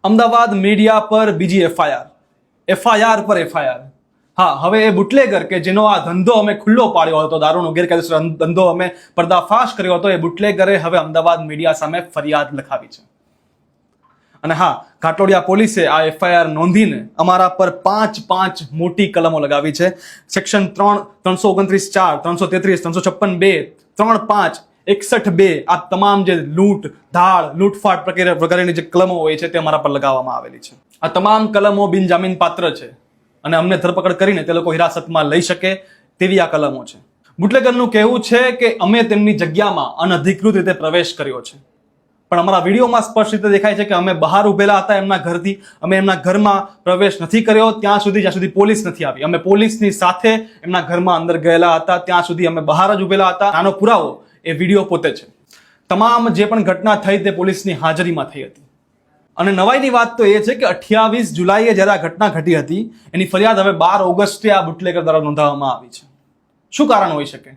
Ahmedabad media પર બીજી FIR પર એફઆઈઆર. હા, હવે એ બુટલેગર કે જેનો આ ધંધો અમે ખુલ્લો પાડ્યો હતો, દારૂનો ગેરકાયદેસર ધંધો અમે પર્દાફાશ કર્યો હતો, એ બુટલેગરે હવે અમદાવાદ મીડિયા સામે ફરિયાદ લખાવી છે. અને હા, ઘાટલોડિયા પોલીસે આ એફઆઈઆર નોંધીને અમારા પર પાંચ મોટી કલમો લગાવી છે. સેક્શન 3, 329 4, 333, 356 2, 35, 61 2, આ તમામ જે લૂંટ, ધાડ, લૂંટફાટ વગેરેની જે કલમો હોય છે તે અમારા પર લગાવવામાં આવેલી છે. આ તમામ કલમો બિનજામીન પાત્ર છે અને અમને ધરપકડ કરીને તે લોકો હિરાસતમાં લઈ શકે તેવી આ કલમો છે. બુટલેગરનું કહેવું છે કે અમે તેમની જગ્યામાં અનધિકૃત રીતે પ્રવેશ કર્યો છે, પણ અમારા વિડીયોમાં સ્પષ્ટ રીતે દેખાય છે કે અમે બહાર ઉભેલા હતા એમના ઘરથી. અમે એમના ઘરમાં પ્રવેશ નથી કર્યો જ્યાં સુધી પોલીસ નથી આવી. અમે પોલીસની સાથે એમના ઘરમાં અંદર ગયેલા હતા, ત્યાં સુધી અમે બહાર જ ઉભેલા હતા. આનો પુરાવો એ વિડીયો પોતે છે. તમામ જે પણ ઘટના થઈ તે પોલીસની હાજરીમાં થઈ હતી. અને નવાઈની વાત તો એ છે કે 28 જુલાઈએ જ્યારે આ ઘટના ઘટી હતી એની ફરિયાદ હવે 12 ઓગસ્ટે આ બુટલેગર દ્વારા નોંધાવવામાં આવી છે. શું કારણ હોઈ શકે?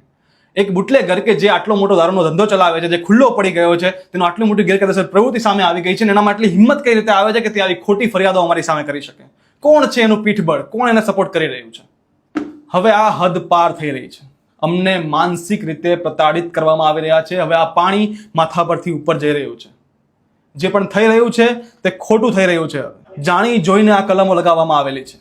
એક બુટલેગર કે જે આટલો મોટો દારૂનો ધંધો ચલાવે છે, જે ખુલ્લો પડી ગયો છે, તેનો આટલી મોટી ગેરકાયદેસર પ્રવૃત્તિ સામે આવી ગઈ છે, અને એનામાં આટલી હિંમત કઈ રીતે આવે છે કે તે આવી ખોટી ફરિયાદો અમારી સામે કરી શકે? કોણ છે એનું પીઠબળ? કોણ એને સપોર્ટ કરી રહ્યું છે? હવે આ હદ પાર થઈ રહી છે. અમને માનસિક રીતે પ્રતાડિત કરવામાં આવી રહ્યા છે. હવે આ પાણી માથા પરથી ઉપર જઈ રહ્યું છે. જે પણ થઈ રહ્યું છે તે ખોટું થઈ રહ્યું છે. જાણી જોઈને આ કલમો લગાવવામાં આવેલી છે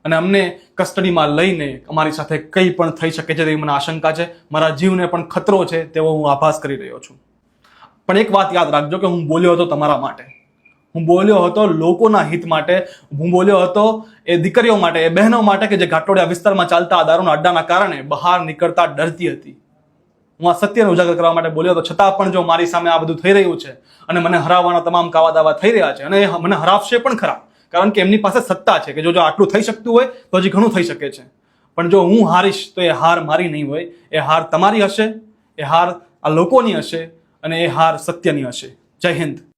અને અમને કસ્ટડીમાં લઈને અમારી સાથે કંઈ પણ થઈ શકે છે તેવી મને આશંકા છે. મારા જીવને પણ ખતરો છે તેવો હું આભાસ કરી રહ્યો છું. પણ એક વાત યાદ રાખજો કે હું બોલ્યો હતો તમારા માટે, હું બોલ્યો હતો લોકોના હિત માટે, હું બોલ્યો હતો એ દીકરીઓ માટે, એ બહેનો માટે કે જે ઘાટલોડિયા વિસ્તારમાં ચાલતા આ દારૂના અડ્ડાના કારણે બહાર નીકળતા ડરતી હતી. હું આ સત્યને ઉજાગર કરવા માટે બોલ્યો હતો. છતાં પણ જો મારી સામે આ બધું થઈ રહ્યું છે અને મને હરાવવાના તમામ કાવા દાવા થઈ રહ્યા છે, અને એ મને હરાવશે પણ ખરા, કારણ કે એમની પાસે સત્તા છે કે જો આટલું થઈ શકતું હોય તો હજી ઘણું થઈ શકે છે. પણ જો હું હારીશ તો એ હાર મારી નહીં હોય, એ હાર તમારી હશે, એ હાર આ લોકોની હશે, અને એ હાર સત્યની હશે. જય હિન્દ.